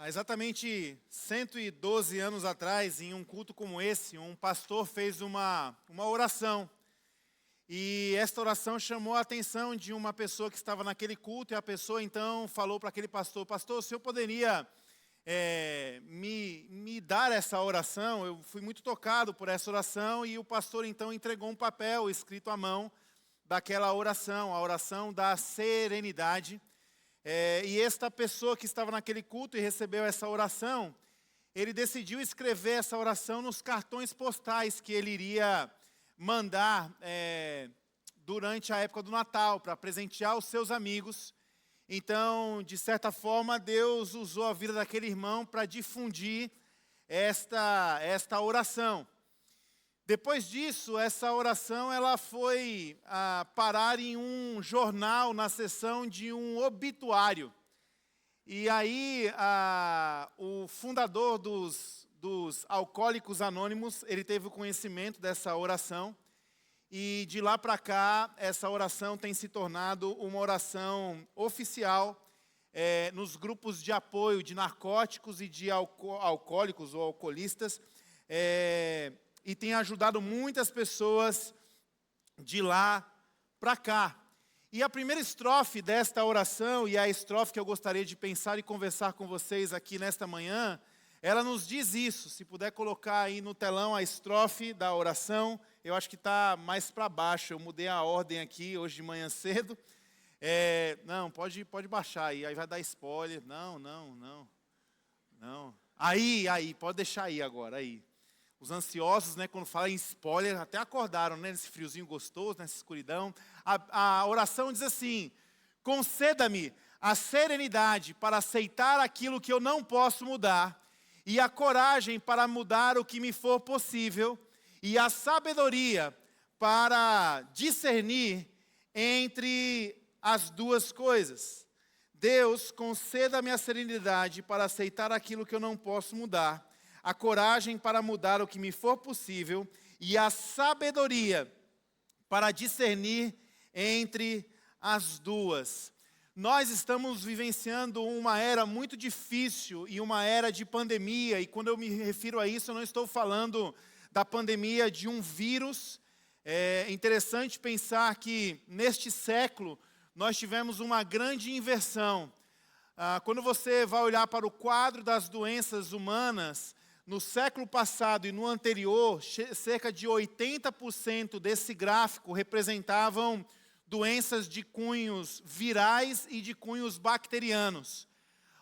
Há exatamente 112 anos atrás, em um culto como esse, um pastor fez uma oração. E esta oração chamou a atenção de uma pessoa que estava naquele culto, e a pessoa então falou para aquele pastor: pastor, o senhor poderia me dar essa oração? Eu fui muito tocado por essa oração, e o pastor então entregou um papel escrito à mão daquela oração, a oração da serenidade. E esta pessoa que estava naquele culto e recebeu essa oração, ele decidiu escrever essa oração nos cartões postais que ele iria mandar durante a época do Natal, para presentear os seus amigos. Então, de certa forma, Deus usou a vida daquele irmão para difundir esta oração. Depois disso, essa oração ela foi parar em um jornal, na seção de um obituário. E aí, o fundador dos Alcoólicos Anônimos, ele teve o conhecimento dessa oração. E de lá para cá, essa oração tem se tornado uma oração oficial nos grupos de apoio de narcóticos e de alcoólicos ou alcoolistas. E tem ajudado muitas pessoas de lá para cá. E a primeira estrofe desta oração, e a estrofe que eu gostaria de pensar e conversar com vocês aqui nesta manhã, ela nos diz isso. Se puder colocar aí no telão a estrofe da oração, eu acho que está mais para baixo. Eu mudei a ordem aqui hoje de manhã cedo. Não, pode baixar aí vai dar spoiler. Não. Aí, pode deixar aí agora, aí. Os ansiosos, né, quando falam em spoiler, até acordaram, né, nesse friozinho gostoso, nessa escuridão. A oração diz assim: conceda-me a serenidade para aceitar aquilo que eu não posso mudar, e a coragem para mudar o que me for possível, e a sabedoria para discernir entre as duas coisas. Deus, conceda-me a serenidade para aceitar aquilo que eu não posso mudar, a coragem para mudar o que me for possível e a sabedoria para discernir entre as duas. Nós estamos vivenciando uma era muito difícil e uma era de pandemia, e quando eu me refiro a isso, eu não estou falando da pandemia de um vírus. É interessante pensar que neste século nós tivemos uma grande inversão. Quando você vai olhar para o quadro das doenças humanas, no século passado e no anterior, cerca de 80% desse gráfico representavam doenças de cunhos virais e de cunhos bacterianos.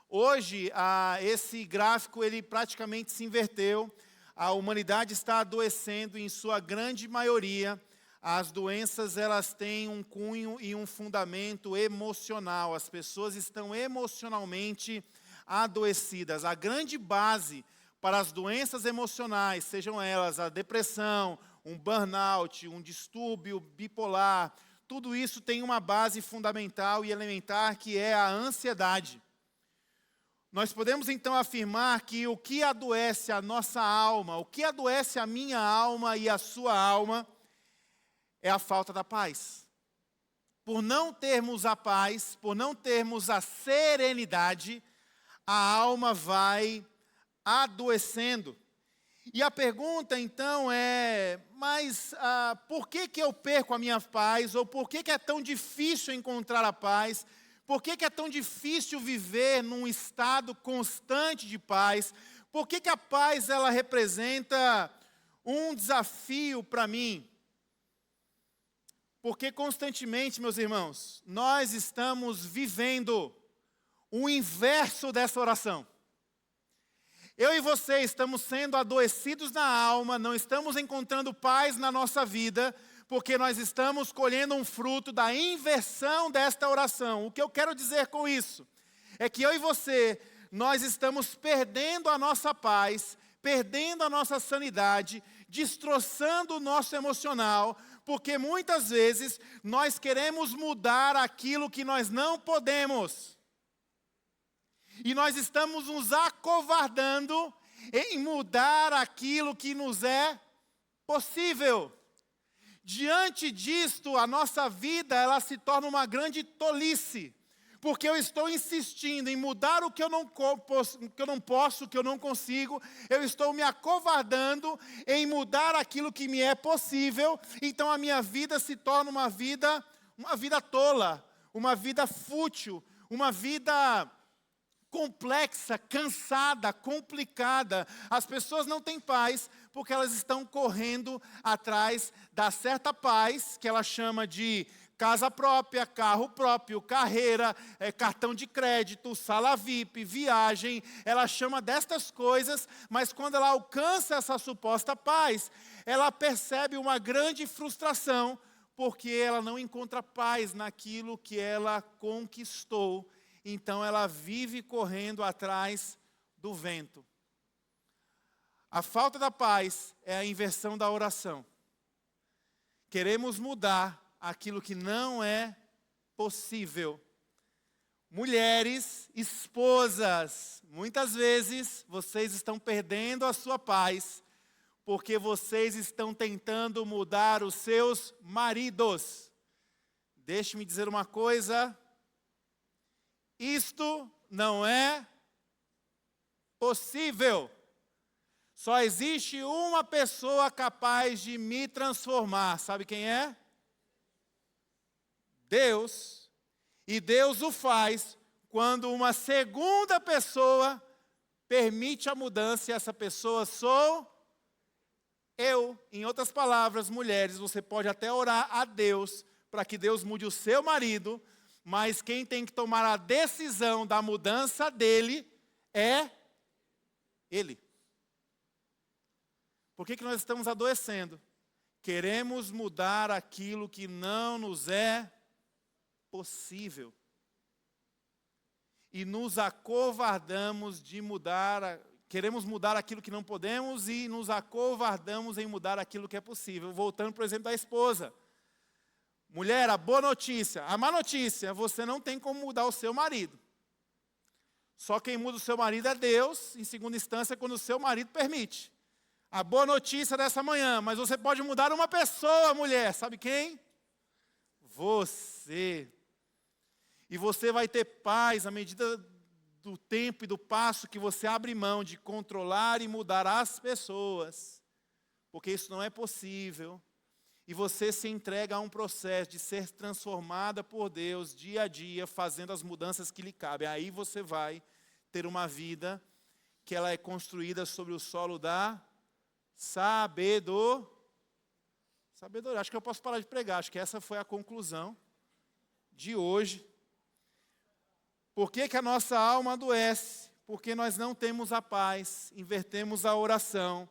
Hoje, esse gráfico ele praticamente se inverteu. A humanidade está adoecendo em sua grande maioria. As doenças elas têm um cunho e um fundamento emocional. As pessoas estão emocionalmente adoecidas. A grande base para as doenças emocionais, sejam elas a depressão, um burnout, um distúrbio bipolar, tudo isso tem uma base fundamental e elementar que é a ansiedade. Nós podemos então afirmar que o que adoece a nossa alma, o que adoece a minha alma e a sua alma, é a falta da paz. Por não termos a paz, por não termos a serenidade, a alma vai adoecendo. E a pergunta então é: mas por que eu perco a minha paz? Ou por que é tão difícil encontrar a paz? Por que é tão difícil viver num estado constante de paz? Por que a paz ela representa um desafio para mim? Porque constantemente, meus irmãos, nós estamos vivendo o inverso dessa oração. Eu e você estamos sendo adoecidos na alma, não estamos encontrando paz na nossa vida, porque nós estamos colhendo um fruto da inversão desta oração. O que eu quero dizer com isso é que eu e você, nós estamos perdendo a nossa paz, perdendo a nossa sanidade, destroçando o nosso emocional, porque muitas vezes nós queremos mudar aquilo que nós não podemos. E nós estamos nos acovardando em mudar aquilo que nos é possível. Diante disto, a nossa vida ela se torna uma grande tolice. porque eu estou insistindo em mudar o que eu não posso, o que eu não consigo, eu estou me acovardando em mudar aquilo que me é possível, então a minha vida se torna uma vida tola, uma vida fútil, uma vida complexa, cansada, complicada. As pessoas não têm paz porque elas estão correndo atrás da certa paz que ela chama de casa própria, carro próprio, carreira, cartão de crédito, sala VIP, viagem. Ela chama destas coisas, mas quando ela alcança essa suposta paz, ela percebe uma grande frustração porque ela não encontra paz naquilo que ela conquistou. Então ela vive correndo atrás do vento. A falta da paz é a inversão da oração. Queremos mudar aquilo que não é possível. Mulheres, esposas, muitas vezes vocês estão perdendo a sua paz, porque vocês estão tentando mudar os seus maridos. Deixe-me dizer uma coisa. Isto não é possível. Só existe uma pessoa capaz de me transformar. Sabe quem é? Deus. E Deus o faz quando uma segunda pessoa permite a mudança, e essa pessoa sou eu. Em outras palavras, mulheres, você pode até orar a Deus para que Deus mude o seu marido, mas quem tem que tomar a decisão da mudança dele é ele. Por que nós estamos adoecendo? Queremos mudar aquilo que não nos é possível. E nos acovardamos de mudar, queremos mudar aquilo que não podemos e nos acovardamos em mudar aquilo que é possível. Voltando, por exemplo, da esposa. Mulher, a boa notícia. A má notícia, você não tem como mudar o seu marido. Só quem muda o seu marido é Deus, em segunda instância, quando o seu marido permite. A boa notícia dessa manhã, mas você pode mudar uma pessoa, mulher. Sabe quem? Você. E você vai ter paz à medida do tempo e do passo que você abre mão de controlar e mudar as pessoas. Porque isso não é possível. E você se entrega a um processo de ser transformada por Deus dia a dia, fazendo as mudanças que lhe cabem. Aí você vai ter uma vida que ela é construída sobre o solo da sabedoria. Acho que eu posso parar de pregar. Acho que essa foi a conclusão de hoje. Por que a nossa alma adoece? Porque nós não temos a paz, invertemos a oração.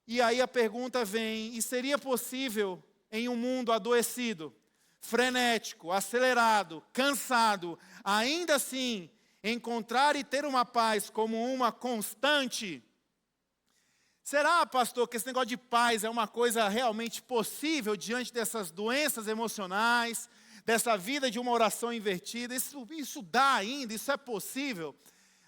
E aí a pergunta vem, e seria possível em um mundo adoecido, frenético, acelerado, cansado, ainda assim encontrar e ter uma paz como uma constante? Será, pastor, que esse negócio de paz é uma coisa realmente possível diante dessas doenças emocionais, dessa vida de uma oração invertida? Isso dá ainda? Isso é possível?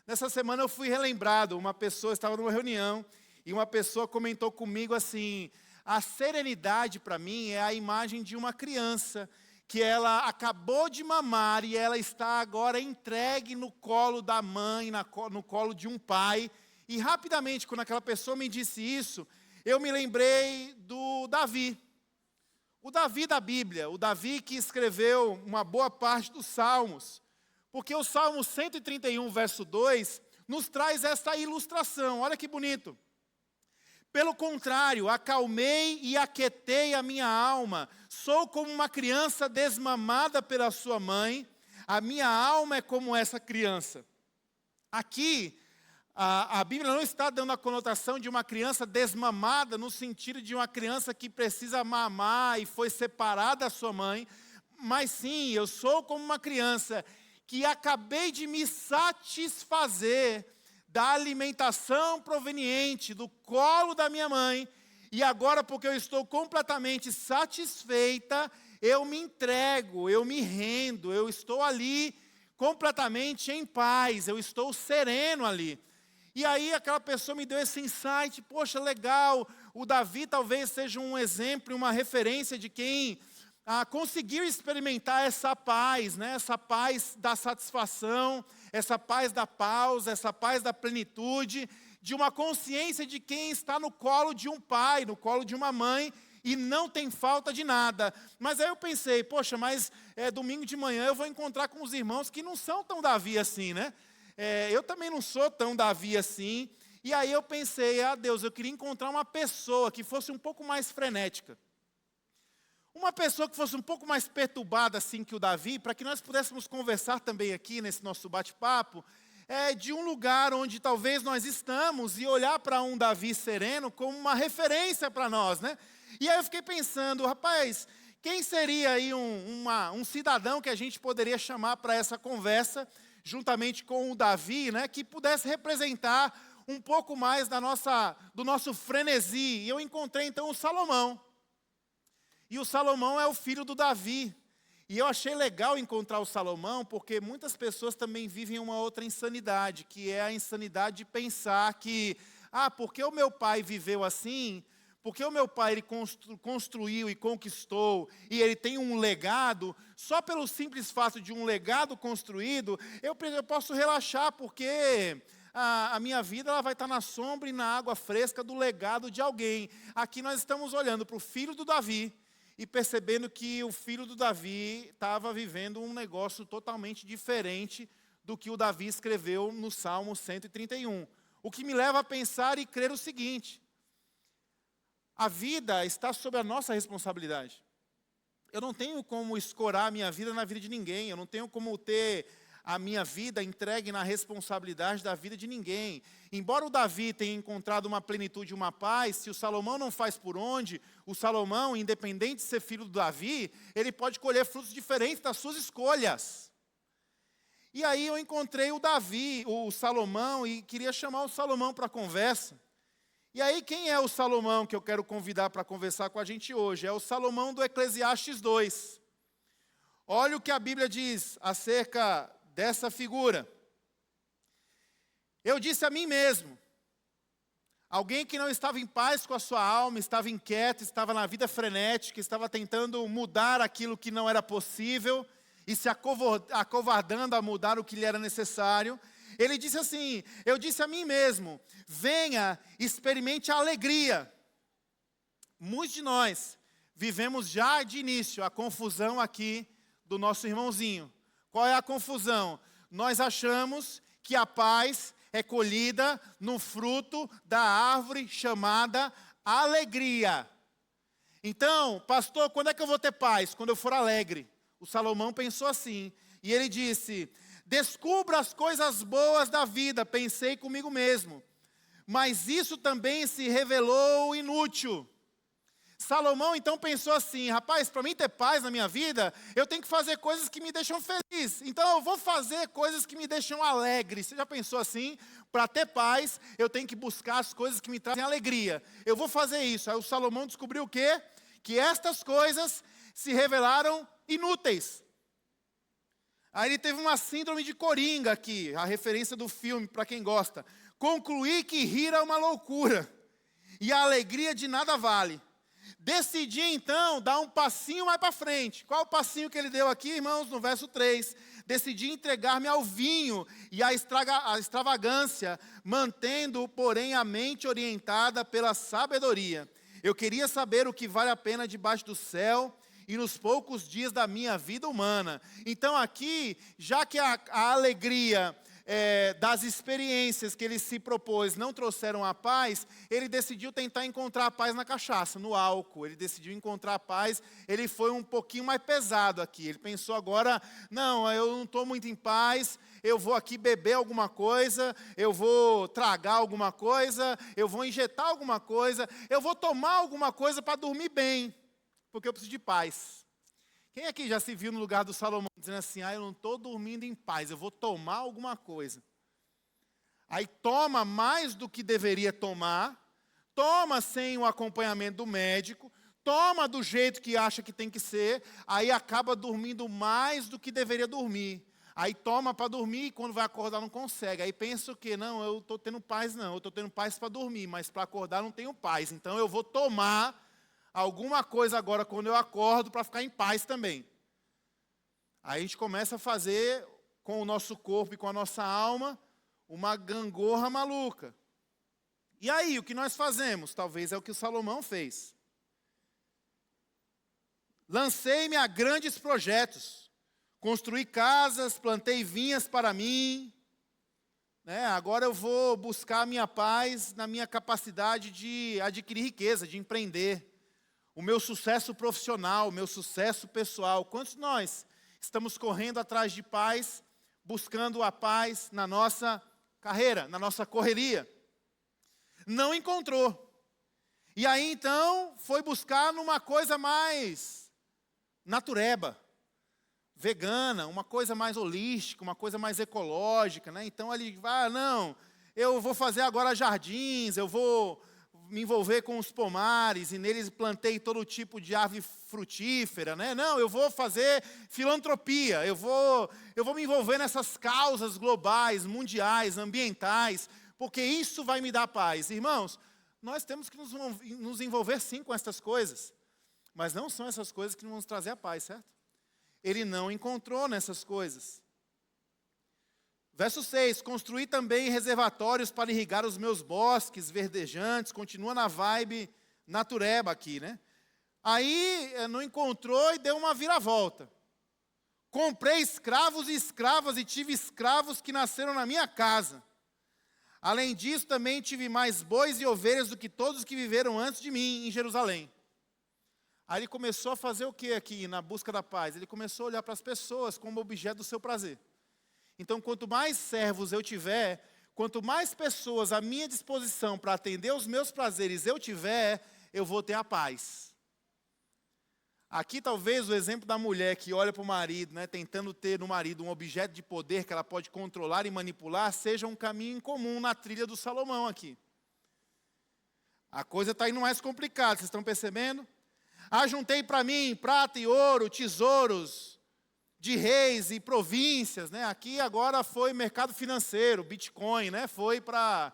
Nessa semana eu fui relembrado, uma pessoa estava numa reunião, e uma pessoa comentou comigo assim, a serenidade para mim é a imagem de uma criança, que ela acabou de mamar e ela está agora entregue no colo da mãe, no colo de um pai. E rapidamente, quando aquela pessoa me disse isso, eu me lembrei do Davi. O Davi da Bíblia, o Davi que escreveu uma boa parte dos Salmos. Porque o Salmo 131, verso 2, nos traz essa ilustração. Olha que bonito. Pelo contrário, acalmei e aquietei a minha alma. Sou como uma criança desmamada pela sua mãe. A minha alma é como essa criança. Aqui, a Bíblia não está dando a conotação de uma criança desmamada, no sentido de uma criança que precisa mamar e foi separada da sua mãe. Mas sim, eu sou como uma criança que acabei de me satisfazer da alimentação proveniente do colo da minha mãe, e agora, porque eu estou completamente satisfeita, eu me entrego, eu me rendo, eu estou ali completamente em paz, eu estou sereno ali. E aí aquela pessoa me deu esse insight, poxa, legal, o Davi talvez seja um exemplo, uma referência de quem conseguiu experimentar essa paz, né? Essa paz da satisfação, essa paz da pausa, essa paz da plenitude, de uma consciência de quem está no colo de um pai, no colo de uma mãe, e não tem falta de nada. Mas aí eu pensei, poxa, mas domingo de manhã eu vou encontrar com os irmãos que não são tão Davi assim, né? Eu também não sou tão Davi assim. E aí eu pensei, Deus, eu queria encontrar uma pessoa que fosse um pouco mais frenética. Uma pessoa que fosse um pouco mais perturbada assim que o Davi, para que nós pudéssemos conversar também aqui nesse nosso bate-papo, de um lugar onde talvez nós estamos e olhar para um Davi sereno como uma referência para nós, né? E aí eu fiquei pensando, rapaz, quem seria aí um cidadão que a gente poderia chamar para essa conversa, juntamente com o Davi, né, que pudesse representar um pouco mais do nosso frenesi. E eu encontrei então o Salomão. E o Salomão é o filho do Davi. E eu achei legal encontrar o Salomão, porque muitas pessoas também vivem uma outra insanidade, que é a insanidade de pensar que, porque o meu pai viveu assim, porque o meu pai ele construiu e conquistou, e ele tem um legado, só pelo simples fato de um legado construído, eu posso relaxar, porque a minha vida ela vai estar na sombra e na água fresca do legado de alguém. Aqui nós estamos olhando para o filho do Davi, e percebendo que o filho do Davi estava vivendo um negócio totalmente diferente do que o Davi escreveu no Salmo 131. O que me leva a pensar e crer o seguinte: a vida está sob a nossa responsabilidade. Eu não tenho como escorar a minha vida na vida de ninguém, eu não tenho como ter a minha vida entregue na responsabilidade da vida de ninguém. Embora o Davi tenha encontrado uma plenitude e uma paz, se o Salomão não faz por onde, o Salomão, independente de ser filho do Davi, ele pode colher frutos diferentes das suas escolhas. E aí eu encontrei o Salomão, e queria chamar o Salomão para a conversa. E aí quem é o Salomão que eu quero convidar para conversar com a gente hoje? É o Salomão do Eclesiastes 2. Olha o que a Bíblia diz acerca dessa figura. Eu disse a mim mesmo, alguém que não estava em paz com a sua alma, estava inquieto, estava na vida frenética, estava tentando mudar aquilo que não era possível e se acovardando a mudar o que lhe era necessário. Ele disse assim, eu disse a mim mesmo, venha, experimente a alegria. Muitos de nós vivemos já de início a confusão aqui do nosso irmãozinho. Qual é a confusão? Nós achamos que a paz é colhida no fruto da árvore chamada alegria. Então, pastor, quando é que eu vou ter paz? Quando eu for alegre. O Salomão pensou assim, e ele disse, descubra as coisas boas da vida, pensei comigo mesmo, mas isso também se revelou inútil. Salomão então pensou assim, rapaz, para mim ter paz na minha vida, eu tenho que fazer coisas que me deixam feliz. Então eu vou fazer coisas que me deixam alegre. Você já pensou assim? Para ter paz, eu tenho que buscar as coisas que me trazem alegria. Eu vou fazer isso. Aí o Salomão descobriu o quê? Que estas coisas se revelaram inúteis. Aí ele teve uma síndrome de Coringa aqui, a referência do filme, para quem gosta. Concluí que rir é uma loucura, e a alegria de nada vale. Decidi, então, dar um passinho mais para frente. Qual o passinho que ele deu aqui, irmãos? No verso 3. Decidi entregar-me ao vinho e à extravagância, mantendo, porém, a mente orientada pela sabedoria. Eu queria saber o que vale a pena debaixo do céu e nos poucos dias da minha vida humana. Então, aqui, já que a alegria das experiências que ele se propôs não trouxeram a paz, ele decidiu tentar encontrar a paz na cachaça, no álcool. Ele decidiu encontrar a paz, ele foi um pouquinho mais pesado aqui. Ele pensou agora, não, eu não estou muito em paz, eu vou aqui beber alguma coisa, eu vou tragar alguma coisa, eu vou injetar alguma coisa, eu vou tomar alguma coisa para dormir bem, porque eu preciso de paz. Quem aqui já se viu no lugar do Salomão, dizendo assim, eu não estou dormindo em paz, eu vou tomar alguma coisa. Aí toma mais do que deveria tomar, toma sem o acompanhamento do médico, toma do jeito que acha que tem que ser, aí acaba dormindo mais do que deveria dormir. Aí toma para dormir e quando vai acordar não consegue. Aí pensa o quê? Não, eu estou tendo paz não, eu estou tendo paz para dormir, mas para acordar não tenho paz. Então eu vou tomar alguma coisa agora quando eu acordo para ficar em paz também. Aí a gente começa a fazer com o nosso corpo e com a nossa alma uma gangorra maluca. E aí, o que nós fazemos? Talvez é o que o Salomão fez. Lancei-me a grandes projetos. Construí casas, plantei vinhas para mim. Agora eu vou buscar a minha paz na minha capacidade de adquirir riqueza, de empreender. O meu sucesso profissional, o meu sucesso pessoal. Quantos de nós estamos correndo atrás de paz, buscando a paz na nossa carreira, na nossa correria? Não encontrou. E aí então foi buscar numa coisa mais natureba, vegana, uma coisa mais holística, uma coisa mais ecológica, né? Então ele vai, não, eu vou fazer agora jardins, eu vou me envolver com os pomares, e neles plantei todo tipo de árvore frutífera, né? Não, eu vou fazer filantropia, eu vou me envolver nessas causas globais, mundiais, ambientais, porque isso vai me dar paz. Irmãos, nós temos que nos envolver sim com essas coisas, mas não são essas coisas que vão nos trazer a paz, certo? Ele não encontrou nessas coisas. Verso 6, construí também reservatórios para irrigar os meus bosques verdejantes, continua na vibe natureba aqui, né? Aí não encontrou e deu uma viravolta. Comprei escravos e escravas e tive escravos que nasceram na minha casa. Além disso, também tive mais bois e ovelhas do que todos os que viveram antes de mim em Jerusalém. Aí ele começou a fazer o que aqui na busca da paz? Ele começou a olhar para as pessoas como objeto do seu prazer. Então, quanto mais servos eu tiver, quanto mais pessoas à minha disposição para atender os meus prazeres eu tiver, eu vou ter a paz. Aqui talvez o exemplo da mulher que olha para o marido, né, tentando ter no marido um objeto de poder que ela pode controlar e manipular, seja um caminho em comum na trilha do Salomão aqui. A coisa está indo mais complicada, vocês estão percebendo? Ajuntei para mim prata e ouro, tesouros de reis e províncias, né? Aqui agora foi mercado financeiro, Bitcoin, né? Foi para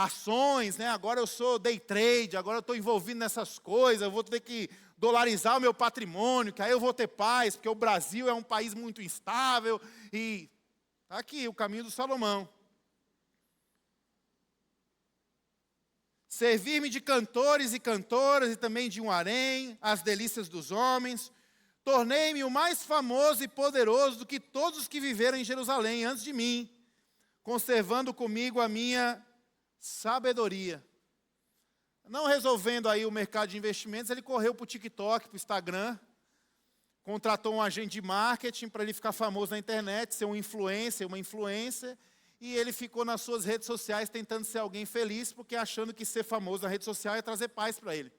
ações, né? Agora eu sou day trade, agora eu estou envolvido nessas coisas, eu vou ter que dolarizar o meu patrimônio, que aí eu vou ter paz, porque o Brasil é um país muito instável. E está aqui o caminho do Salomão. Servir-me de cantores e cantoras e também de um harém, as delícias dos homens. Tornei-me o mais famoso e poderoso do que todos os que viveram em Jerusalém antes de mim, conservando comigo a minha sabedoria. Não resolvendo aí o mercado de investimentos, ele correu para o TikTok, para o Instagram, contratou um agente de marketing para ele ficar famoso na internet, ser um influencer, uma influencer, e ele ficou nas suas redes sociais tentando ser alguém feliz, porque achando que ser famoso na rede social ia trazer paz para ele.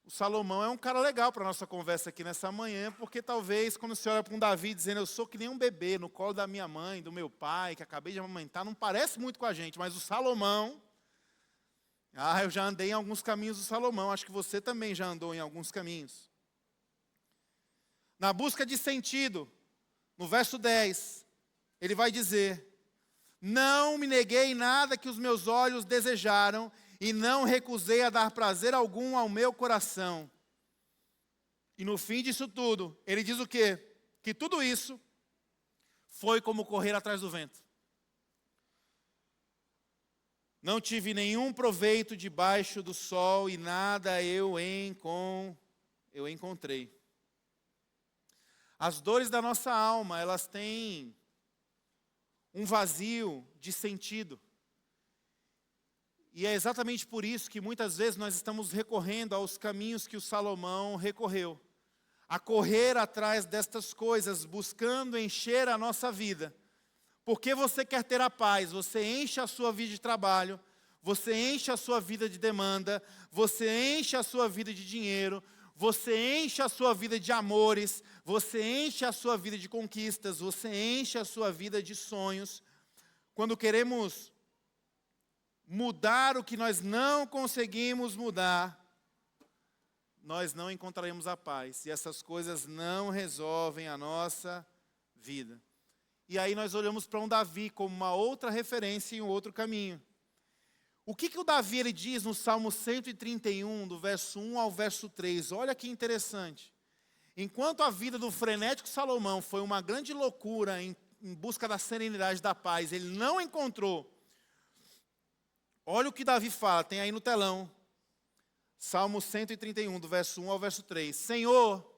O Salomão é um cara legal para a nossa conversa aqui nessa manhã, porque talvez quando você olha para um Davi dizendo, eu sou que nem um bebê no colo da minha mãe, do meu pai, que acabei de amamentar, não parece muito com a gente, mas o Salomão, eu já andei em alguns caminhos do Salomão, acho que você também já andou em alguns caminhos. Na busca de sentido, no verso 10, ele vai dizer, não me neguei nada que os meus olhos desejaram, e não recusei a dar prazer algum ao meu coração. E no fim disso tudo, ele diz o quê? Que tudo isso foi como correr atrás do vento. Não tive nenhum proveito debaixo do sol e nada eu encontrei. As dores da nossa alma, elas têm um vazio de sentido. E é exatamente por isso que muitas vezes nós estamos recorrendo aos caminhos que o Salomão recorreu. A correr atrás destas coisas, buscando encher a nossa vida. Porque você quer ter a paz, você enche a sua vida de trabalho, você enche a sua vida de demanda, você enche a sua vida de dinheiro, você enche a sua vida de amores, você enche a sua vida de conquistas, você enche a sua vida de sonhos. Quando queremos mudar o que nós não conseguimos mudar, nós não encontraremos a paz. E essas coisas não resolvem a nossa vida. E aí nós olhamos para um Davi como uma outra referência e um outro caminho. O que o Davi ele diz no Salmo 131, do verso 1 ao verso 3? Olha que interessante. Enquanto a vida do frenético Salomão foi uma grande loucura em busca da serenidade, da paz, ele não encontrou. Olha o que Davi fala, tem aí no telão. Salmo 131, do verso 1 ao verso 3. Senhor,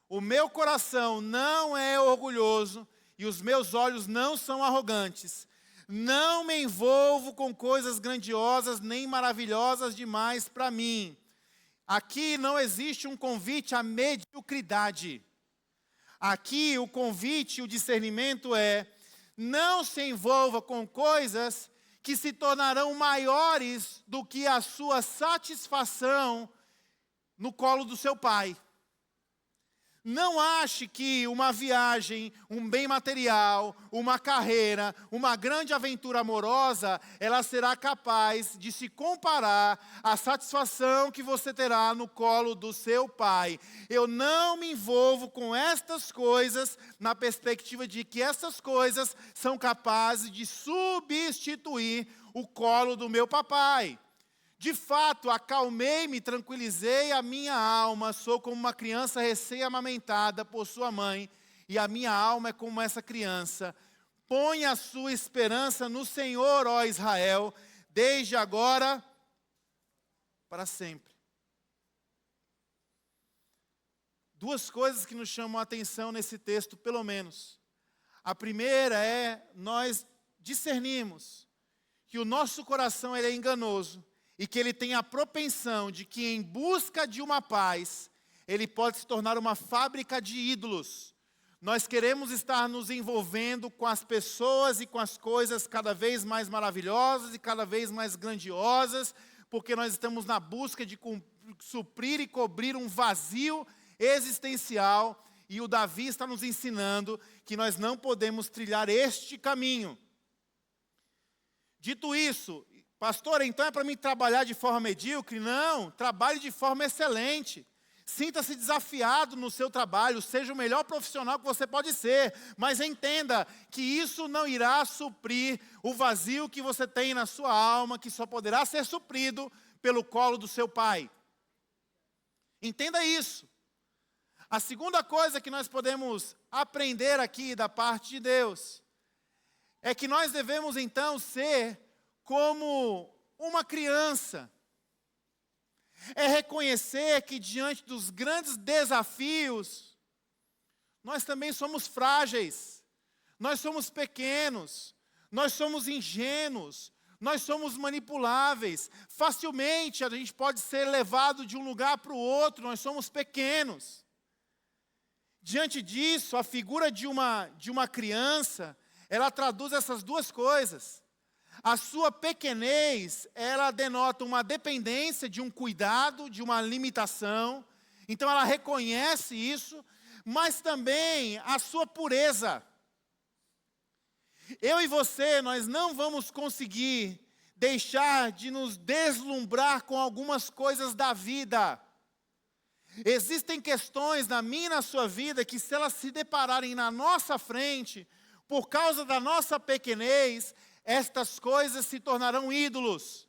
o meu coração não é orgulhoso e os meus olhos não são arrogantes. Não me envolvo com coisas grandiosas nem maravilhosas demais para mim. Aqui não existe um convite à mediocridade. Aqui o convite, o discernimento é: não se envolva com coisas que se tornarão maiores do que a sua satisfação no colo do seu pai. Não ache que uma viagem, um bem material, uma carreira, uma grande aventura amorosa, ela será capaz de se comparar à satisfação que você terá no colo do seu pai. Eu não me envolvo com estas coisas na perspectiva de que essas coisas são capazes de substituir o colo do meu papai. De fato, acalmei-me, tranquilizei a minha alma, sou como uma criança recém-amamentada por sua mãe, e a minha alma é como essa criança. Ponha a sua esperança no Senhor, ó Israel, desde agora para sempre. Duas coisas que nos chamam a atenção nesse texto, pelo menos. A primeira é, nós discernimos que o nosso coração ele é enganoso, e que ele tem a propensão de que em busca de uma paz, ele pode se tornar uma fábrica de ídolos. Nós queremos estar nos envolvendo com as pessoas e com as coisas cada vez mais maravilhosas e cada vez mais grandiosas, porque nós estamos na busca de suprir e cobrir um vazio existencial, e o Davi está nos ensinando que nós não podemos trilhar este caminho. Dito isso, pastor, então é para mim trabalhar de forma medíocre? Não, trabalhe de forma excelente. Sinta-se desafiado no seu trabalho, seja o melhor profissional que você pode ser, mas entenda que isso não irá suprir o vazio que você tem na sua alma, que só poderá ser suprido pelo colo do seu pai. Entenda isso. A segunda coisa que nós podemos aprender aqui da parte de Deus é que nós devemos então ser como uma criança. É reconhecer que diante dos grandes desafios, nós também somos frágeis, nós somos pequenos, nós somos ingênuos, nós somos manipuláveis. Facilmente a gente pode ser levado de um lugar para o outro, nós somos pequenos. Diante disso, a figura de uma criança, ela traduz essas duas coisas. A sua pequenez, ela denota uma dependência de um cuidado, de uma limitação. Então ela reconhece isso, mas também a sua pureza. Eu e você, nós não vamos conseguir deixar de nos deslumbrar com algumas coisas da vida. Existem questões na minha e na sua vida que, se elas se depararem na nossa frente, por causa da nossa pequenez, estas coisas se tornarão ídolos.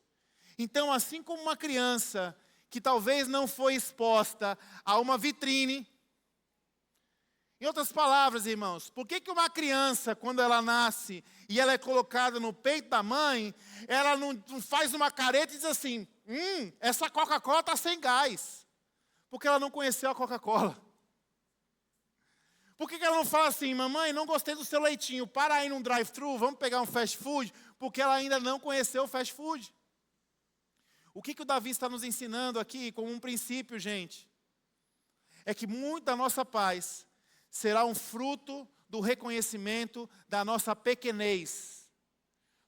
Então, assim como uma criança que talvez não foi exposta a uma vitrine. Em outras palavras, irmãos, por que uma criança, quando ela nasce e ela é colocada no peito da mãe, ela não faz uma careta e diz assim, essa Coca-Cola está sem gás? Porque ela não conheceu a Coca-Cola. Por que ela não fala assim, mamãe, não gostei do seu leitinho, para aí num drive-thru, vamos pegar um fast food? Porque ela ainda não conheceu o fast food. O que o Davi está nos ensinando aqui como um princípio, gente? É que muito da nossa paz será um fruto do reconhecimento da nossa pequenez.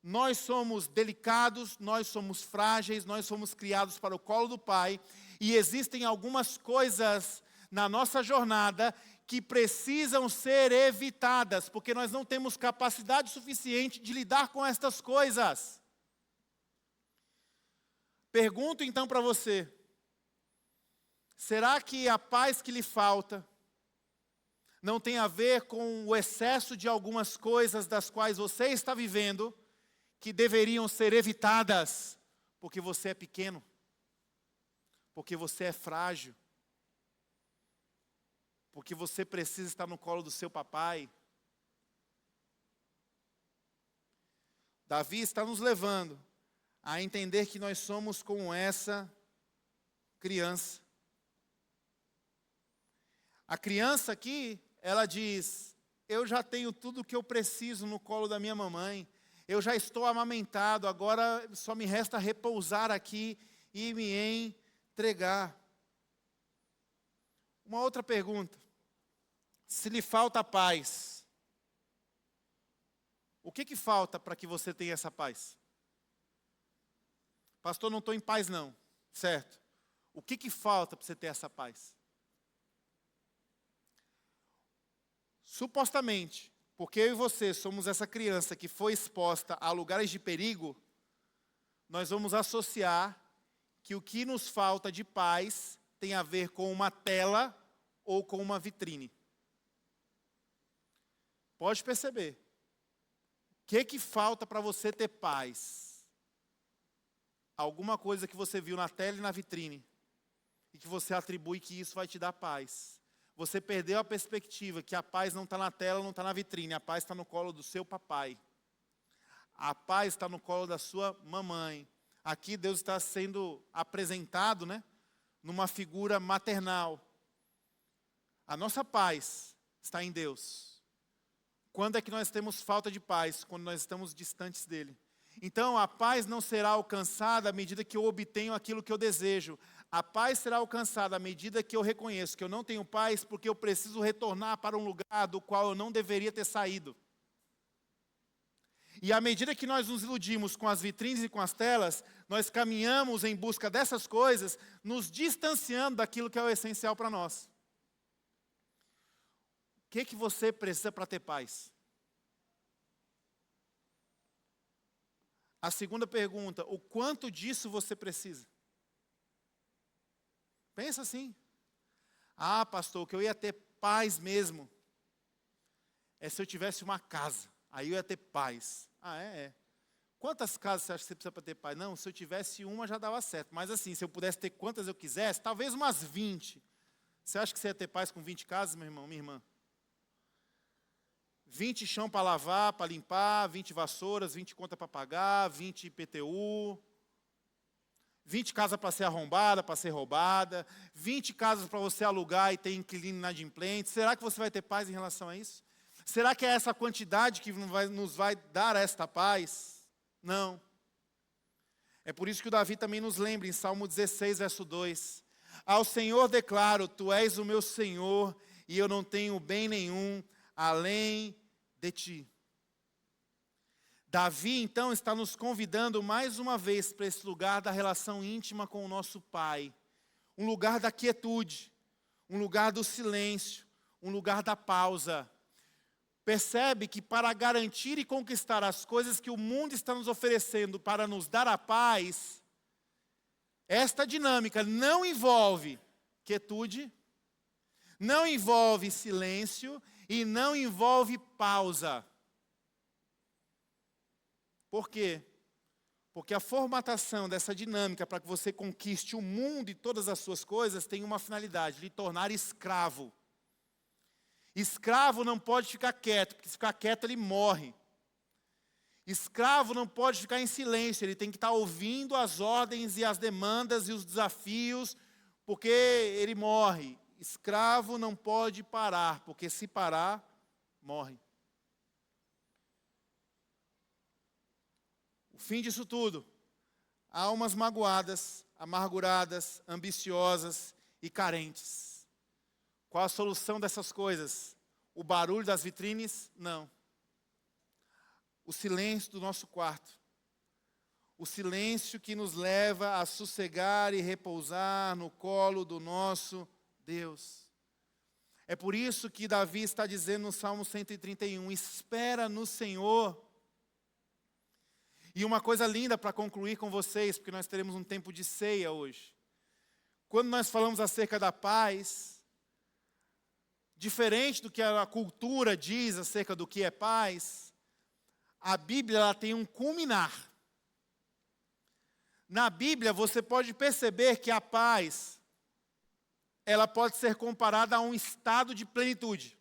Nós somos delicados, nós somos frágeis, nós somos criados para o colo do Pai, e existem algumas coisas na nossa jornada que precisam ser evitadas, porque nós não temos capacidade suficiente de lidar com estas coisas. Pergunto então para você, será que a paz que lhe falta não tem a ver com o excesso de algumas coisas das quais você está vivendo, que deveriam ser evitadas porque você é pequeno, porque você é frágil, porque você precisa estar no colo do seu papai. Davi está nos levando a entender que nós somos como essa criança. A criança aqui, ela diz: eu já tenho tudo o que eu preciso no colo da minha mamãe, eu já estou amamentado, agora só me resta repousar aqui e me entregar. Uma outra pergunta: se lhe falta paz, o que falta para que você tenha essa paz? Pastor, não estou em paz não, certo? O que falta para você ter essa paz? Supostamente, porque eu e você somos essa criança que foi exposta a lugares de perigo, nós vamos associar que o que nos falta de paz tem a ver com uma tela ou com uma vitrine. Pode perceber. O que falta para você ter paz? Alguma coisa que você viu na tela e na vitrine, e que você atribui que isso vai te dar paz. Você perdeu a perspectiva que a paz não está na tela, não está na vitrine. A paz está no colo do seu papai. A paz está no colo da sua mamãe. Aqui Deus está sendo apresentado, né, numa figura maternal. A nossa paz está em Deus. Quando é que nós temos falta de paz? Quando nós estamos distantes dele. Então, a paz não será alcançada à medida que eu obtenho aquilo que eu desejo. A paz será alcançada à medida que eu reconheço que eu não tenho paz porque eu preciso retornar para um lugar do qual eu não deveria ter saído. E à medida que nós nos iludimos com as vitrines e com as telas, nós caminhamos em busca dessas coisas, nos distanciando daquilo que é o essencial para nós. O que você precisa para ter paz? A segunda pergunta: o quanto disso você precisa? Pensa assim: ah, pastor, que eu ia ter paz mesmo é se eu tivesse uma casa, aí eu ia ter paz. Ah, é. Quantas casas você acha que você precisa para ter paz? Não, se eu tivesse uma já dava certo, mas assim, se eu pudesse ter quantas eu quisesse, talvez umas 20. Você acha que você ia ter paz com 20 casas, meu irmão, minha irmã? 20 chão para lavar, para limpar, 20 vassouras, 20 conta para pagar, 20 IPTU, 20 casas para ser arrombada, para ser roubada, 20 casas para você alugar e ter inquilino inadimplente. Será que você vai ter paz em relação a isso? Será que é essa quantidade que nos vai dar esta paz? Não. É por isso que o Davi também nos lembra em Salmo 16, verso 2. Ao Senhor declaro: tu és o meu Senhor, e eu não tenho bem nenhum além de ti. Davi, então, está nos convidando mais uma vez para esse lugar da relação íntima com o nosso Pai. Um lugar da quietude, um lugar do silêncio, um lugar da pausa. Percebe que para garantir e conquistar as coisas que o mundo está nos oferecendo para nos dar a paz, esta dinâmica não envolve quietude, não envolve silêncio e não envolve pausa. Por quê? Porque a formatação dessa dinâmica para que você conquiste o mundo e todas as suas coisas tem uma finalidade: lhe tornar escravo. Escravo não pode ficar quieto, porque se ficar quieto ele morre. Escravo não pode ficar em silêncio, ele tem que estar ouvindo as ordens e as demandas e os desafios, porque ele morre. Escravo não pode parar, porque se parar, morre. O fim disso tudo: almas magoadas, amarguradas, ambiciosas e carentes. Qual a solução dessas coisas? O barulho das vitrines? Não. O silêncio do nosso quarto. O silêncio que nos leva a sossegar e repousar no colo do nosso Deus. É por isso que Davi está dizendo no Salmo 131, espera no Senhor. E uma coisa linda para concluir com vocês, porque nós teremos um tempo de ceia hoje. Quando nós falamos acerca da paz, diferente do que a cultura diz acerca do que é paz, a Bíblia ela tem um culminar. Na Bíblia você pode perceber que a paz, ela pode ser comparada a um estado de plenitude.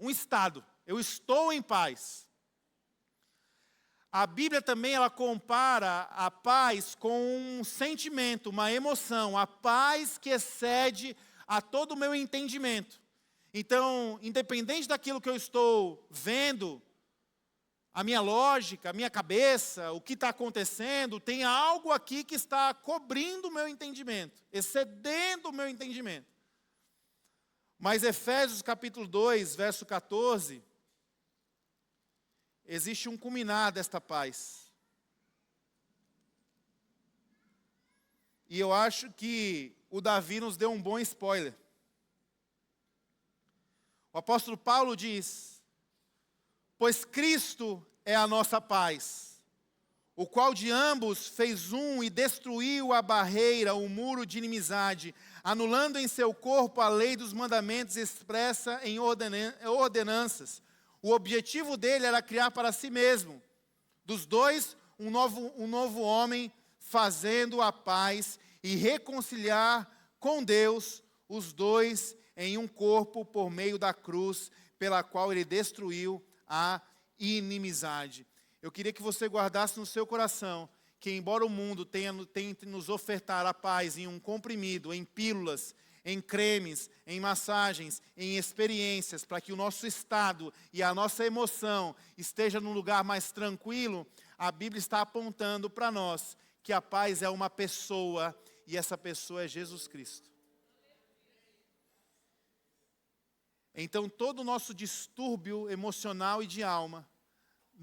Um estado, eu estou em paz. A Bíblia também ela compara a paz com um sentimento, uma emoção, a paz que excede a todo o meu entendimento. Então, independente daquilo que eu estou vendo, a minha lógica, a minha cabeça, o que está acontecendo, tem algo aqui que está cobrindo o meu entendimento, excedendo o meu entendimento. Mas Efésios capítulo 2, verso 14, existe um culminar desta paz. E eu acho que o Davi nos deu um bom spoiler. O apóstolo Paulo diz: pois Cristo é a nossa paz, o qual de ambos fez um e destruiu a barreira, o muro de inimizade, anulando em seu corpo a lei dos mandamentos expressa em ordenanças. O objetivo dele era criar para si mesmo, dos dois, um novo homem, fazendo a paz e reconciliar com Deus os dois em um corpo por meio da cruz, pela qual ele destruiu a inimizade. Eu queria que você guardasse no seu coração que, embora o mundo tente nos ofertar a paz em um comprimido, em pílulas, em cremes, em massagens, em experiências, para que o nosso estado e a nossa emoção esteja num lugar mais tranquilo, a Bíblia está apontando para nós que a paz é uma pessoa, e essa pessoa é Jesus Cristo. Então, todo o nosso distúrbio emocional e de alma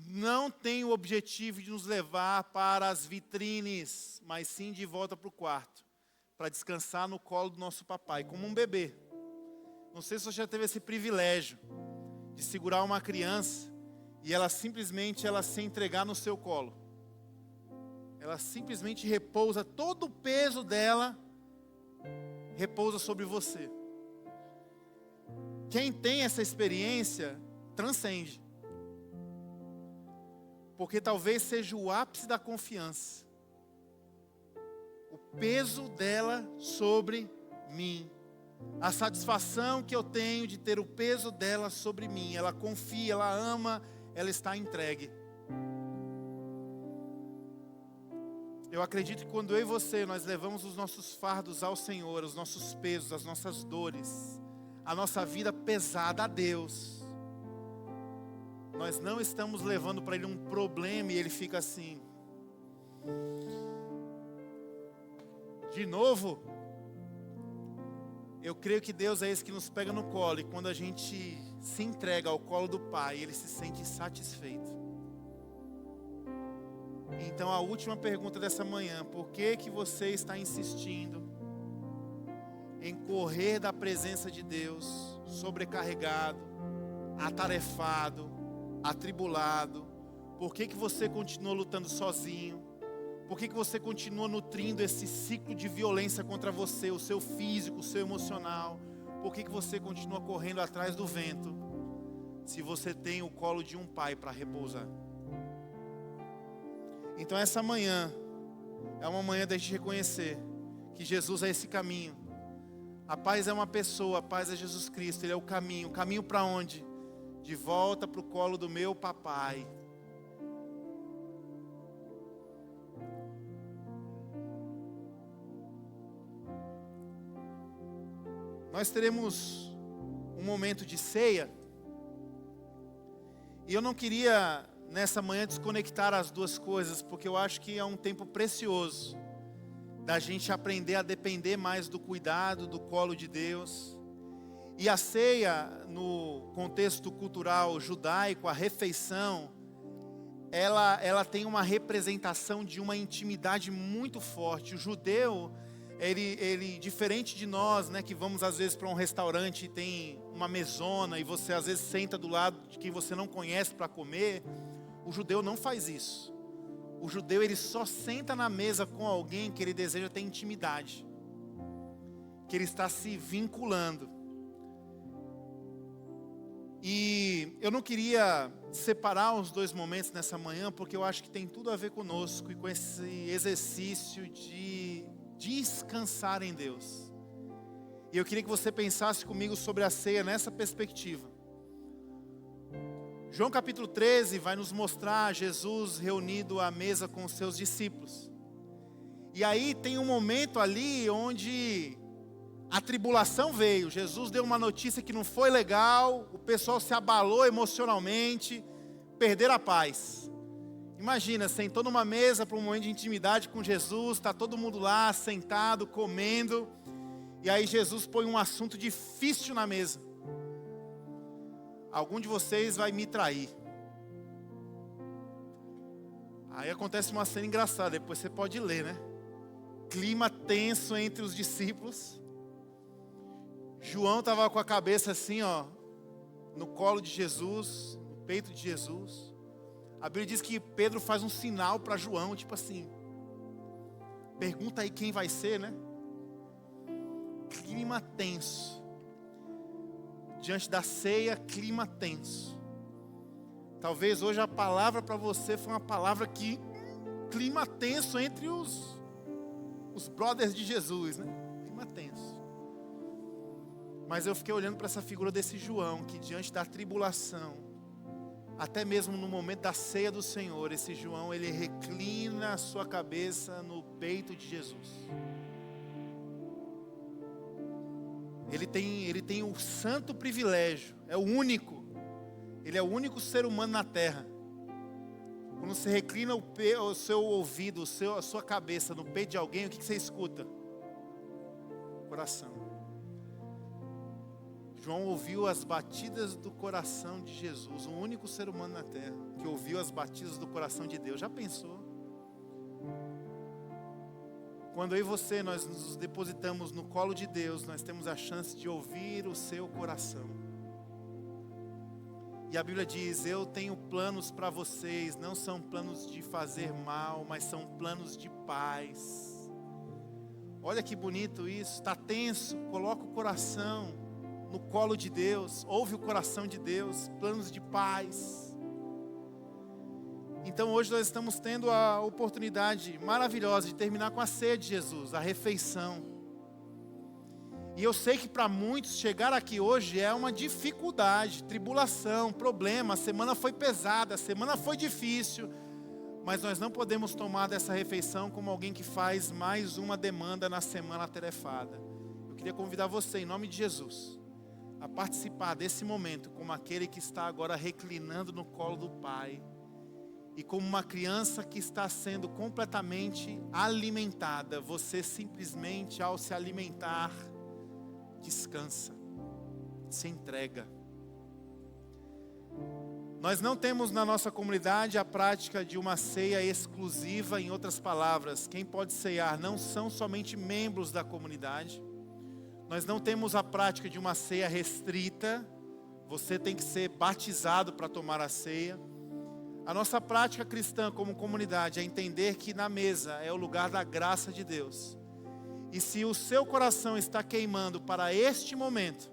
não tem o objetivo de nos levar para as vitrines, mas sim de volta para o quarto, para descansar no colo do nosso papai, como um bebê. Não sei se você já teve esse privilégio de segurar uma criança e ela simplesmente se entregar no seu colo. Ela simplesmente repousa, todo o peso dela repousa sobre você. Quem tem essa experiência, transcende. Porque talvez seja o ápice da confiança. O peso dela sobre mim. A satisfação que eu tenho de ter o peso dela sobre mim. Ela confia, ela ama, ela está entregue. Eu acredito que quando eu e você, nós levamos os nossos fardos ao Senhor, os nossos pesos, as nossas dores, a nossa vida pesada a Deus, nós não estamos levando para Ele um problema e Ele fica assim. De novo, eu creio que Deus é esse que nos pega no colo, e quando a gente se entrega ao colo do Pai, Ele se sente satisfeito. Então a última pergunta dessa manhã: por que você está insistindo em correr da presença de Deus, sobrecarregado, atarefado, atribulado? Por que você continua lutando sozinho? Por que você continua nutrindo esse ciclo de violência contra você, o seu físico, o seu emocional? Por que você continua correndo atrás do vento, se você tem o colo de um pai para repousar? Então essa manhã é uma manhã da gente reconhecer que Jesus é esse caminho. A paz é uma pessoa, a paz é Jesus Cristo, Ele é o caminho. O caminho para onde? De volta para o colo do meu papai. Nós teremos um momento de ceia, e eu não queria nessa manhã desconectar as duas coisas, porque eu acho que é um tempo precioso da gente aprender a depender mais do cuidado, do colo de Deus. E a ceia, no contexto cultural judaico, a refeição, ela tem uma representação de uma intimidade muito forte. O judeu, ele diferente de nós, né, que vamos às vezes para um restaurante e tem uma mesona e você às vezes senta do lado de quem você não conhece para comer, o judeu não faz isso. O judeu, ele só senta na mesa com alguém que ele deseja ter intimidade, que ele está se vinculando. E eu não queria separar os dois momentos nessa manhã, porque eu acho que tem tudo a ver conosco e com esse exercício de descansar em Deus. E eu queria que você pensasse comigo sobre a ceia nessa perspectiva. João capítulo 13 vai nos mostrar Jesus reunido à mesa com os seus discípulos. E aí tem um momento ali onde a tribulação veio. Jesus deu uma notícia que não foi legal, o pessoal se abalou emocionalmente, perderam a paz. Imagina, sentou numa mesa para um momento de intimidade com Jesus, está todo mundo lá, sentado, comendo, e aí Jesus põe um assunto difícil na mesa. Algum de vocês vai me trair. Aí acontece uma cena engraçada, depois você pode ler, né? Clima tenso entre os discípulos. João estava com a cabeça assim, ó, no colo de Jesus, no peito de Jesus. A Bíblia diz que Pedro faz um sinal para João, tipo assim, pergunta aí quem vai ser, né? Clima tenso. Diante da ceia, clima tenso. Talvez hoje a palavra para você foi uma palavra que, clima tenso entre os brothers de Jesus, né? Clima tenso. Mas eu fiquei olhando para essa figura desse João, que diante da tribulação, até mesmo no momento da ceia do Senhor, esse João, ele reclina a sua cabeça no peito de Jesus. Ele tem o santo privilégio, é o único, ele é o único ser humano na terra. Quando você reclina o seu ouvido, a sua cabeça no peito de alguém, o que você escuta? Coração. João ouviu as batidas do coração de Jesus, o único ser humano na terra que ouviu as batidas do coração de Deus. Já pensou? Quando eu e você, nós nos depositamos no colo de Deus, nós temos a chance de ouvir o seu coração. E a Bíblia diz, eu tenho planos para vocês, não são planos de fazer mal, mas são planos de paz. Olha que bonito isso, está tenso, coloca o coração no colo de Deus, ouve o coração de Deus, planos de paz. Então hoje nós estamos tendo a oportunidade maravilhosa de terminar com a ceia de Jesus, a refeição. E eu sei que para muitos chegar aqui hoje é uma dificuldade, tribulação, problema, a semana foi pesada, a semana foi difícil, mas nós não podemos tomar dessa refeição como alguém que faz mais uma demanda na semana atarefada. Eu queria convidar você, em nome de Jesus, a participar desse momento como aquele que está agora reclinando no colo do Pai, e como uma criança que está sendo completamente alimentada. Você simplesmente, ao se alimentar, descansa, se entrega. Nós não temos na nossa comunidade a prática de uma ceia exclusiva. Em outras palavras, quem pode ceiar não são somente membros da comunidade. Nós não temos a prática de uma ceia restrita. Você tem que ser batizado para tomar a ceia. A nossa prática cristã como comunidade é entender que na mesa é o lugar da graça de Deus. E se o seu coração está queimando para este momento,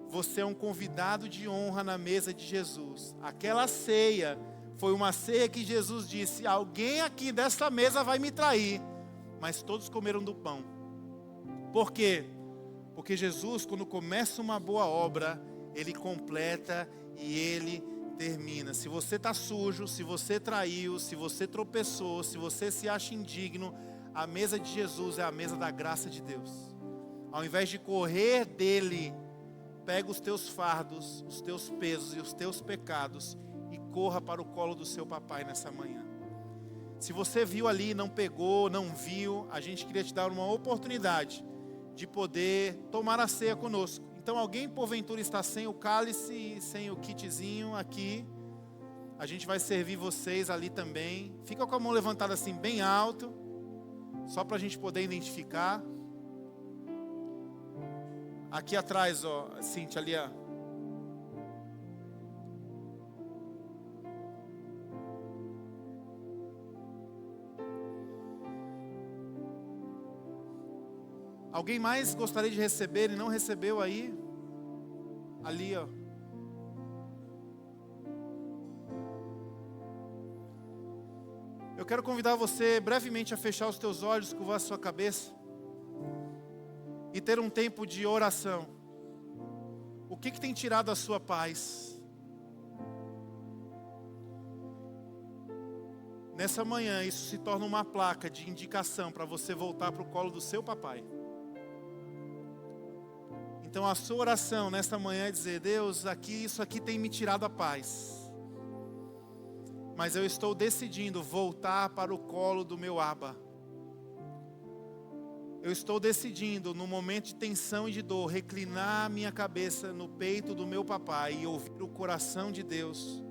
você é um convidado de honra na mesa de Jesus. Aquela ceia foi uma ceia que Jesus disse, alguém aqui dessa mesa vai me trair. Mas todos comeram do pão. Por quê? Porque Jesus, quando começa uma boa obra, Ele completa e Ele termina. Se você está sujo, se você traiu, se você tropeçou, se você se acha indigno, a mesa de Jesus é a mesa da graça de Deus. Ao invés de correr dele, pega os teus fardos, os teus pesos e os teus pecados e corra para o colo do seu papai nessa manhã. Se você viu ali, não pegou, não viu, a gente queria te dar uma oportunidade de poder tomar a ceia conosco. Então alguém porventura está sem o cálice, sem o kitzinho aqui, a gente vai servir vocês ali também. Fica com a mão levantada assim bem alto, só para a gente poder identificar. Aqui atrás, ó, Cíntia, ali, ó. Alguém mais gostaria de receber e não recebeu aí? Ali, ó. Eu quero convidar você brevemente a fechar os teus olhos, curvar a sua cabeça e ter um tempo de oração. O que tem tirado a sua paz? Nessa manhã, isso se torna uma placa de indicação para você voltar para o colo do seu papai. Então a sua oração nesta manhã é dizer: Deus, isso aqui tem me tirado a paz. Mas eu estou decidindo voltar para o colo do meu Abba. Eu estou decidindo, no momento de tensão e de dor, reclinar a minha cabeça no peito do meu papai e ouvir o coração de Deus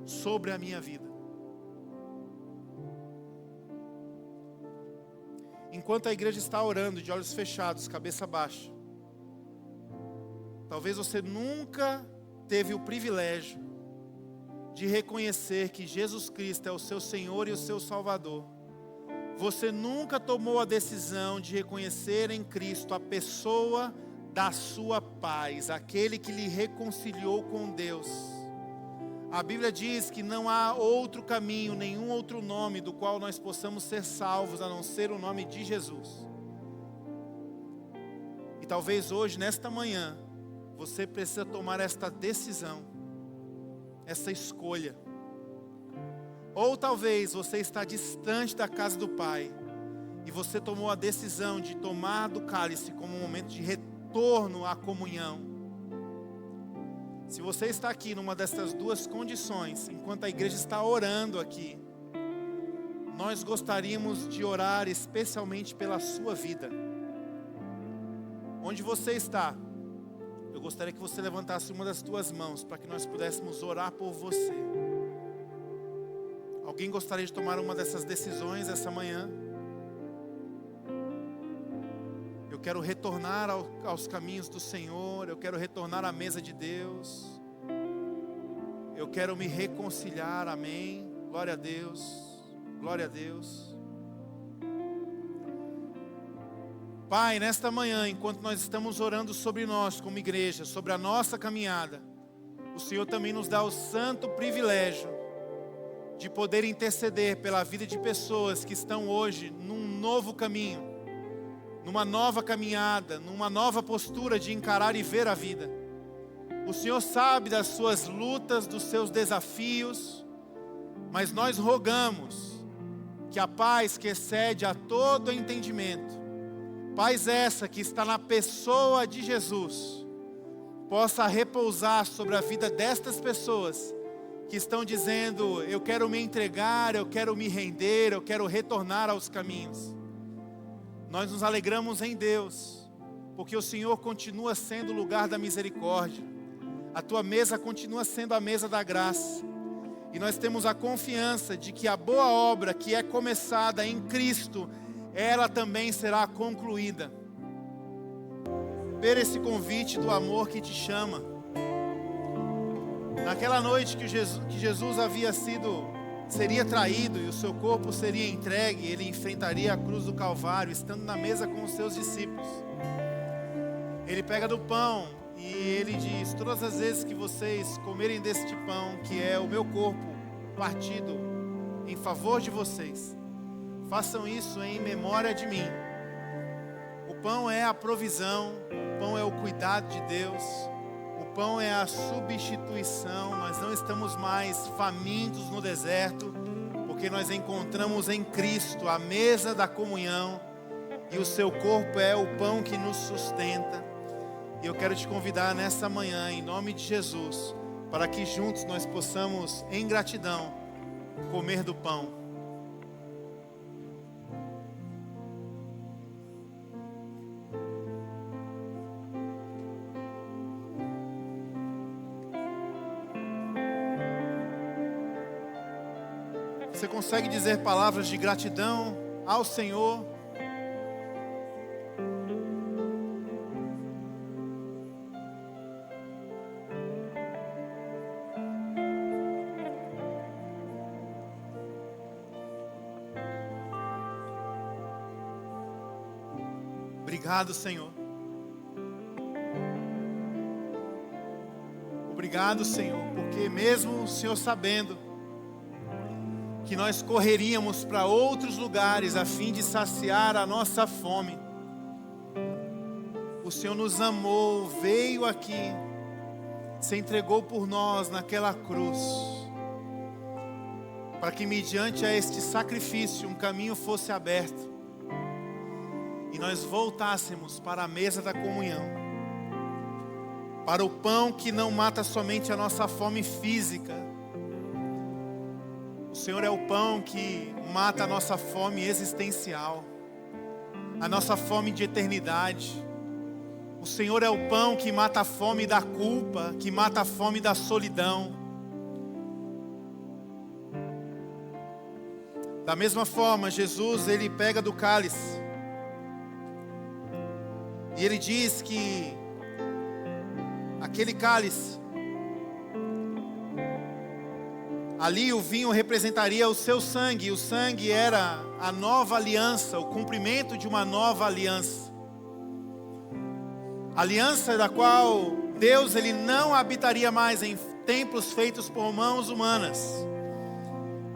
sobre a minha vida. Enquanto a igreja está orando, de olhos fechados, cabeça baixa, talvez você nunca teve o privilégio de reconhecer que Jesus Cristo é o seu Senhor e o seu Salvador. Você nunca tomou a decisão de reconhecer em Cristo a pessoa da sua paz, aquele que lhe reconciliou com Deus. A Bíblia diz que não há outro caminho, nenhum outro nome do qual nós possamos ser salvos, a não ser o nome de Jesus. E talvez hoje, nesta manhã, você precisa tomar esta decisão, essa escolha. Ou talvez você está distante da casa do Pai e você tomou a decisão de tomar do cálice como um momento de retorno à comunhão. Se você está aqui numa dessas duas condições, enquanto a igreja está orando aqui, nós gostaríamos de orar especialmente pela sua vida. Onde você está, eu gostaria que você levantasse uma das tuas mãos para que nós pudéssemos orar por você. Alguém gostaria de tomar uma dessas decisões essa manhã? Eu quero retornar aos caminhos do Senhor, eu quero retornar à mesa de Deus, eu quero me reconciliar, amém? Glória a Deus, glória a Deus. Pai, nesta manhã, enquanto nós estamos orando sobre nós como igreja, sobre a nossa caminhada, o Senhor também nos dá o santo privilégio de poder interceder pela vida de pessoas que estão hoje num novo caminho, numa nova caminhada, numa nova postura de encarar e ver a vida. O Senhor sabe das suas lutas, dos seus desafios, mas nós rogamos que a paz que excede a todo entendimento, paz essa que está na pessoa de Jesus, possa repousar sobre a vida destas pessoas que estão dizendo: eu quero me entregar, eu quero me render, eu quero retornar aos caminhos. Nós nos alegramos em Deus, porque o Senhor continua sendo o lugar da misericórdia, a tua mesa continua sendo a mesa da graça, e nós temos a confiança de que a boa obra que é começada em Cristo, ela também será concluída. Per esse convite do amor que te chama. Naquela noite que Jesus seria traído e o seu corpo seria entregue, ele enfrentaria a cruz do Calvário, estando na mesa com os seus discípulos. Ele pega do pão e ele diz: todas as vezes que vocês comerem deste pão, que é o meu corpo partido em favor de vocês, façam isso em memória de mim. O pão é a provisão, o pão é o cuidado de Deus, o pão é a substituição. Nós não estamos mais famintos no deserto, porque nós encontramos em Cristo a mesa da comunhão, e o seu corpo é o pão que nos sustenta. E eu quero te convidar nessa manhã, em nome de Jesus, para que juntos nós possamos, em gratidão, comer do pão. Você consegue dizer palavras de gratidão ao Senhor? Obrigado, Senhor. Obrigado, Senhor, porque mesmo o Senhor sabendo que nós correríamos para outros lugares a fim de saciar a nossa fome. O Senhor nos amou, veio aqui, se entregou por nós naquela cruz, para que mediante a este sacrifício um caminho fosse aberto e nós voltássemos para a mesa da comunhão, para o pão que não mata somente a nossa fome física. O Senhor é o pão que mata a nossa fome existencial, a nossa fome de eternidade. O Senhor é o pão que mata a fome da culpa, que mata a fome da solidão. Da mesma forma, Jesus, ele pega do cálice e ele diz que aquele cálice, ali o vinho representaria o seu sangue, e o sangue era a nova aliança, o cumprimento de uma nova aliança. Aliança da qual Deus ele não habitaria mais em templos feitos por mãos humanas.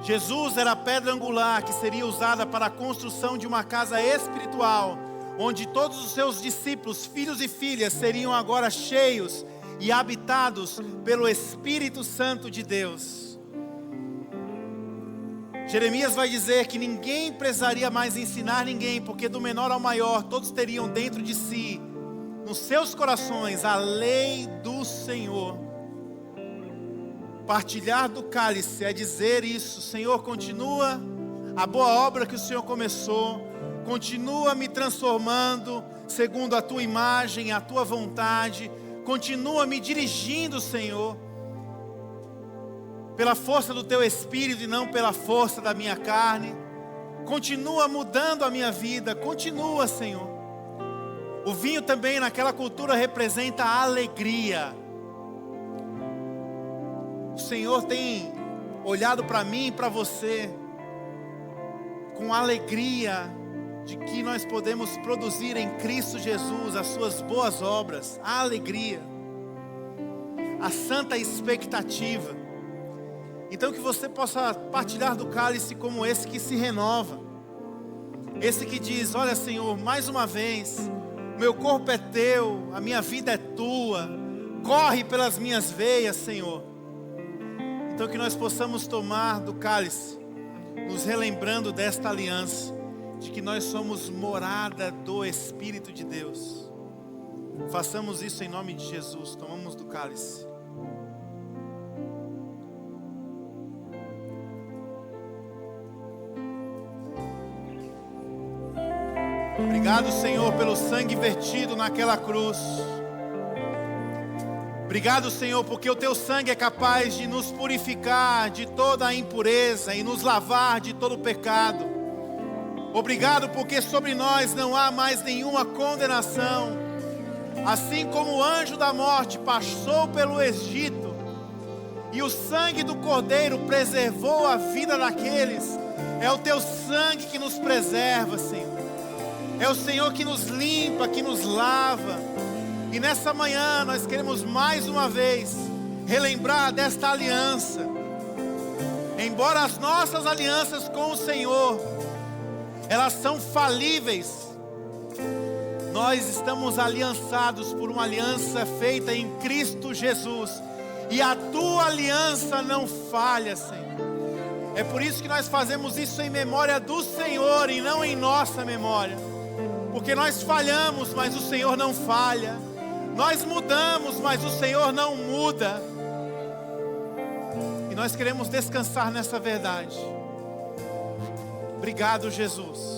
Jesus era a pedra angular que seria usada para a construção de uma casa espiritual, onde todos os seus discípulos, filhos e filhas, seriam agora cheios e habitados pelo Espírito Santo de Deus. Jeremias vai dizer que ninguém precisaria mais ensinar ninguém, porque do menor ao maior, todos teriam dentro de si, nos seus corações, a lei do Senhor. Partilhar do cálice é dizer isso: Senhor, continua a boa obra que o Senhor começou, continua me transformando segundo a tua imagem, a tua vontade, continua me dirigindo, Senhor, pela força do teu Espírito e não pela força da minha carne. Continua mudando a minha vida, continua, Senhor. O vinho também naquela cultura representa a alegria. O Senhor tem olhado para mim e para você com alegria de que nós podemos produzir em Cristo Jesus as suas boas obras, a alegria, a santa expectativa. Então que você possa partilhar do cálice como esse que se renova, esse que diz: olha, Senhor, mais uma vez, meu corpo é teu, a minha vida é tua, corre pelas minhas veias, Senhor. Então que nós possamos tomar do cálice, nos relembrando desta aliança, de que nós somos morada do Espírito de Deus. Façamos isso em nome de Jesus. Tomamos do cálice. Obrigado, Senhor, pelo sangue vertido naquela cruz. Obrigado, Senhor, porque o teu sangue é capaz de nos purificar de toda a impureza e nos lavar de todo o pecado. Obrigado porque sobre nós não há mais nenhuma condenação. Assim como o anjo da morte passou pelo Egito e o sangue do Cordeiro preservou a vida daqueles, é o teu sangue que nos preserva, Senhor. É o Senhor que nos limpa, que nos lava. E nessa manhã nós queremos mais uma vez relembrar desta aliança. Embora as nossas alianças com o Senhor, elas são falíveis, nós estamos aliançados por uma aliança feita em Cristo Jesus. E a tua aliança não falha, Senhor. É por isso que nós fazemos isso em memória do Senhor e não em nossa memória. Porque nós falhamos, mas o Senhor não falha. Nós mudamos, mas o Senhor não muda. E nós queremos descansar nessa verdade. Obrigado, Jesus.